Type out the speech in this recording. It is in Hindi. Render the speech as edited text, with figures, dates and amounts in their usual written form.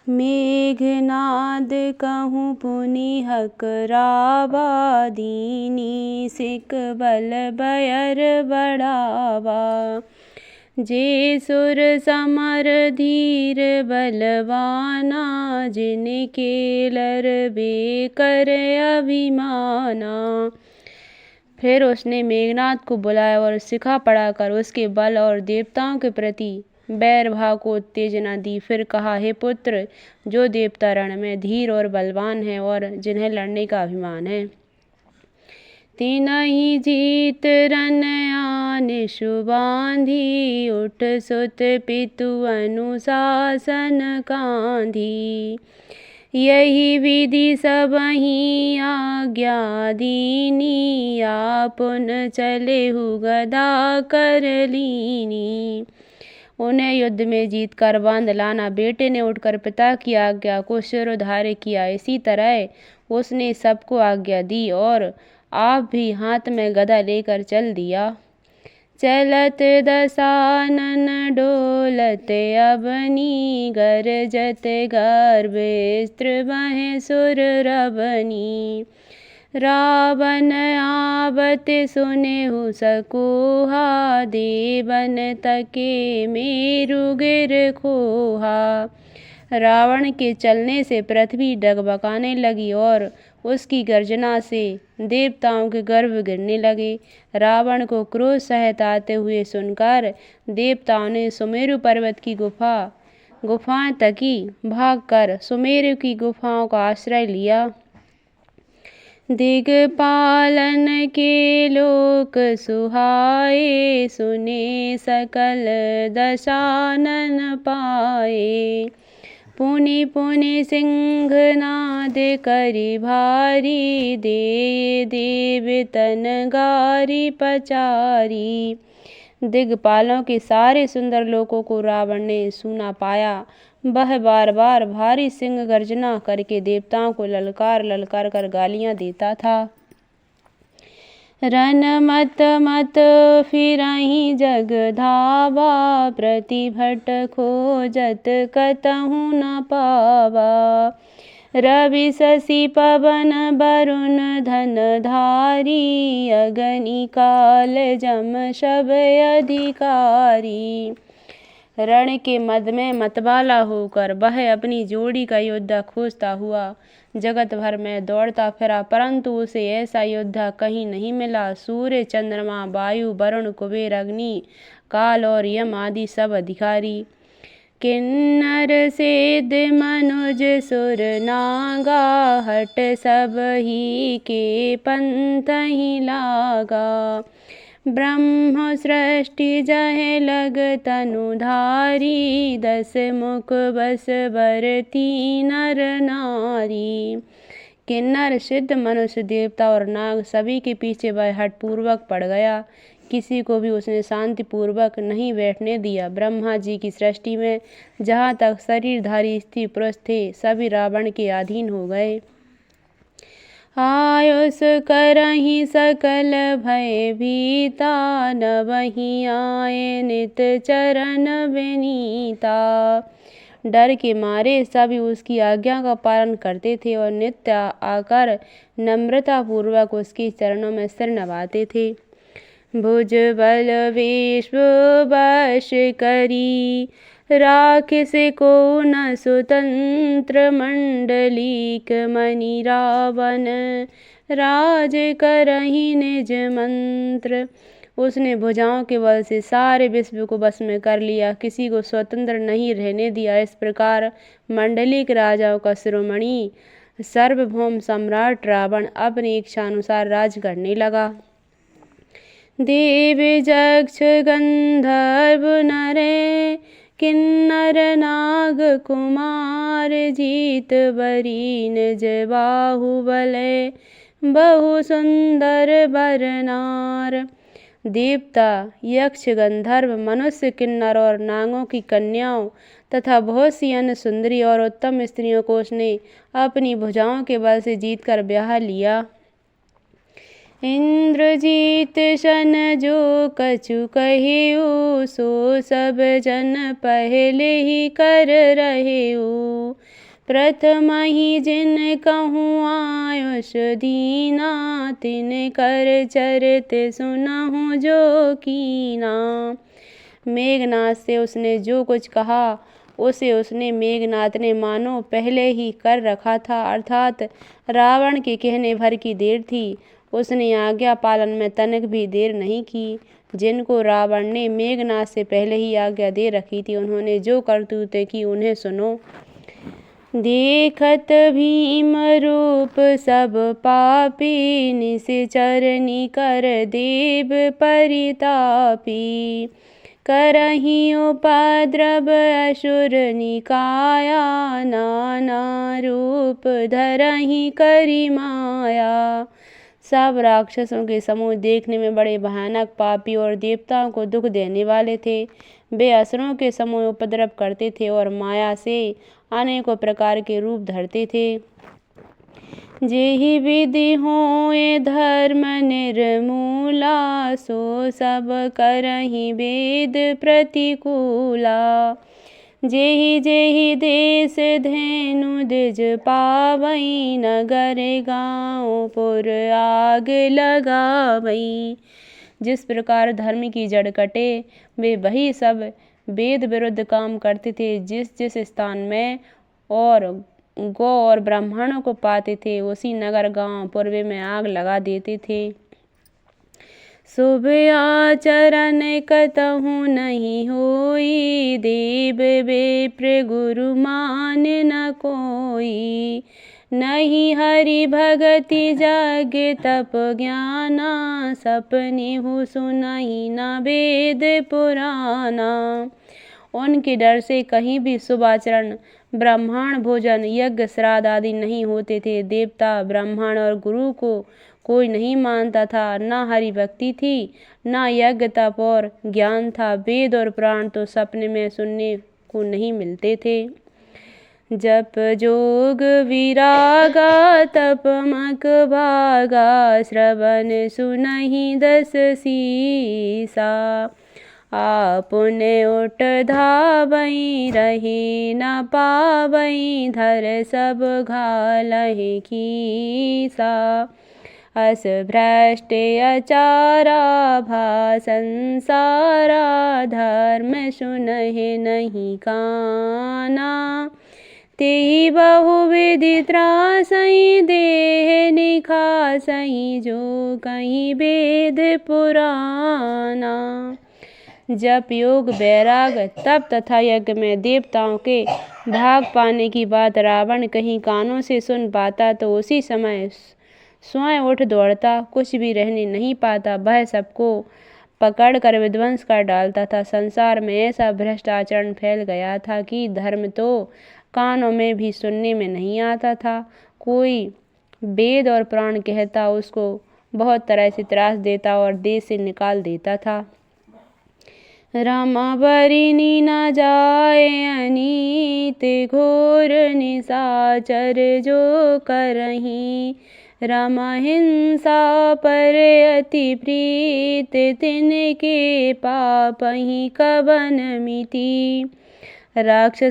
मेघनाद कहूँ पुनि हकरावा, दीनी सिक बल बयर बढ़ावा। जे सुर समर धीर बलवाना, जिनके लरबे कर अभिमाना। फिर उसने मेघनाद को बुलाया और शिखा पढ़ाकर उसके बल और देवताओं के प्रति बैर भाव को उत्तेजना दी। फिर कहा, हे पुत्र, जो देवता रण में धीर और बलवान है और जिन्हें लड़ने का अभिमान है, तिनहि जीत रन आन शुबांधी, उठ सुत पितु अनुशासन कांधी। यही विधि सबहि आज्ञा दीनी, आपुन चलेहु गदा कर लीनी। उन्हें युद्ध में जीत कर बांध लाना। बेटे ने उठकर पिता की आज्ञा को शिरोधार्य किया। इसी तरह उसने सबको आज्ञा दी और आप भी हाथ में गदा लेकर चल दिया। चलत दशानन डोलत अबनी, गरजत गर्भ स्त्र बहें सुर रबनी। रावण आवत सुनेहु सकोहा, देवन तके मेरु गिर खोहा। रावण के चलने से पृथ्वी डगमगाने लगी और उसकी गर्जना से देवताओं के गर्भ गिरने लगे। रावण को क्रोध सहित आते हुए सुनकर देवताओं ने सुमेरु पर्वत की गुफाएं तकी। भागकर सुमेरु की गुफाओं का आश्रय लिया। दिग्पालन के लोक सुहाए, सुने सकल दशानन पाए। पुनि पुनि सिंहनाद करि भारी, दे देवतन गारी पचारी। दिग्पालों के सारे सुंदर लोकों को रावण ने सूना पाया। वह बार बार भारी सिंह गर्जना करके देवताओं को ललकार ललकार कर गालियां देता था। रन मत मत फिरहि जग धावा, प्रतिभट खोजत कतहु न पावा। रवि शशि पवन वरुण धन धारी, अगनि काल जम सब अधिकारी। रण के मद में मतवाला होकर वह अपनी जोड़ी का योद्धा खोजता हुआ जगत भर में दौड़ता फिरा, परंतु उसे ऐसा योद्धा कहीं नहीं मिला। सूर्य चंद्रमा वायु वरुण कुबेर अग्नि काल और यम आदि सब अधिकारी, किन्नर सिद्ध मनुज सुर नागा, हट सब ही के पंथ ही लागा। ब्रह्म सृष्टि जहे लग तनुधारी, दस मुख बस बरती नर नारी। किन्नर सिद्ध मनुष्य देवता और नाग सभी के पीछे वह हठ पूर्वक पड़ गया। किसी को भी उसने शांति पूर्वक नहीं बैठने दिया। ब्रह्मा जी की सृष्टि में जहाँ तक शरीरधारी स्त्री पुरुष थे, सभी रावण के अधीन हो गए। आयुष करहि सकल भय भीता, नवहि आए नित चरण विनीता। डर के मारे सभी उसकी आज्ञा का पालन करते थे और नित्य आकर नम्रता पूर्वक उसके चरणों में सिर नवाते थे। भुज बल विश्व वश करी, राखिस को न स्वतंत्र। मंडलीक मणि रावण, राज करहि निज मंत्र। उसने भुजाओं के बल से सारे विश्व को बस में कर लिया, किसी को स्वतंत्र नहीं रहने दिया। इस प्रकार मंडलिक राजाओं का शिरोमणि सार्वभौम सम्राट रावण अपनी इच्छानुसार राज करने लगा। देव यक्ष गंधर्व नरे, किन्नर नाग कुमार। जीत बरी निज बाहुबले, बहु सुंदर बर नार। देवता यक्ष गंधर्व मनुष्य किन्नर और नागों की कन्याओं तथा बहुत सी अन्य सुंदरी और उत्तम स्त्रियों को उसने अपनी भुजाओं के बल से जीत कर ब्याह लिया। इंद्रजीत सन जो कछु कहेऊ, सो सब जन पहले ही कर रहेऊ। प्रथम ही जिन कहूँ आयुष दीना, तिन कर चरित सुनहु जो कीना। मेघनाथ से उसने जो कुछ कहा उसे उसने मेघनाथ ने मानो पहले ही कर रखा था, अर्थात रावण के कहने भर की देर थी। उसने आज्ञा पालन में तनिक भी देर नहीं की। जिनको रावण ने मेघनाथ से पहले ही आज्ञा दे रखी थी, उन्होंने जो करतूतें की उन्हें सुनो। देखत भीम रूप सब पापी, निश्चर निकर देव परितापी। करहि उपद्रव असुर निकाया, नाना रूप धरहि करि माया। सब राक्षसों के समूह देखने में बड़े भयानक, पापी और देवताओं को दुख देने वाले थे। वे असुरों के समूह उपद्रव करते थे और माया से अनेकों प्रकार के रूप धरते थे। जेहि विधि होए धर्म निर्मूला, सो सब करहि वेद प्रतिकूला। जेहि जेहि देश धेनु द्विज पावई, नगर गाँव पुर आग लगावई। जिस प्रकार धर्म की जड़ कटे, वे वही सब वेद विरुद्ध काम करते थे। जिस जिस स्थान में और गौ और ब्राह्मणों को पाते थे, उसी नगर गांव पूर्व में आग लगा देते थे। शुभ आचरण कतहु नहीं होई, देव विप्र गुरु मान न कोई। नहीं हरि भगति जग तप ज्ञाना, सपनेहु सुनहि न वेद पुराना। उनके डर से कहीं भी शुभ आचरण, ब्राह्मण भोजन, यज्ञ श्राद्ध आदि नहीं होते थे। देवता, ब्राह्मण और गुरु को कोई नहीं मानता था। न हरि भक्ति थी, न यज्ञ तप और ज्ञान था। वेद और पुराण तो सपने में सुनने को नहीं मिलते थे। जप जोग विरागा, तप मक भागा, श्रवण सुनहि दस सीसा। आपुन उठ धावई, रहे न पावई, धर सब घालहि खीसा। अस भ्रष्ट अचारा, भा संसारा, धर्म सुनहि नहीं काना। तेहि बहुविधि त्रासहि, देह निखासहि, जो कहीं वेद पुराना। जप योग वैराग तप तथा यज्ञ में देवताओं के भाग पाने की बात रावण कहीं कानों से सुन पाता तो उसी समय स्वयं उठ दौड़ता, कुछ भी रहने नहीं पाता। वह सबको पकड़ कर विध्वंस कर डालता था। संसार में ऐसा भ्रष्ट आचरण फैल गया था कि धर्म तो कानों में भी सुनने में नहीं आता था। कोई वेद और पुराण कहता, उसको बहुत तरह से त्रास देता और देश से निकाल देता था। रमावरिणी न जाए अनीत, घोर निशाचर जो करहीं। रमहिंसा पर अति प्रीत, तिनके पापहि कवन मिति। राक्षस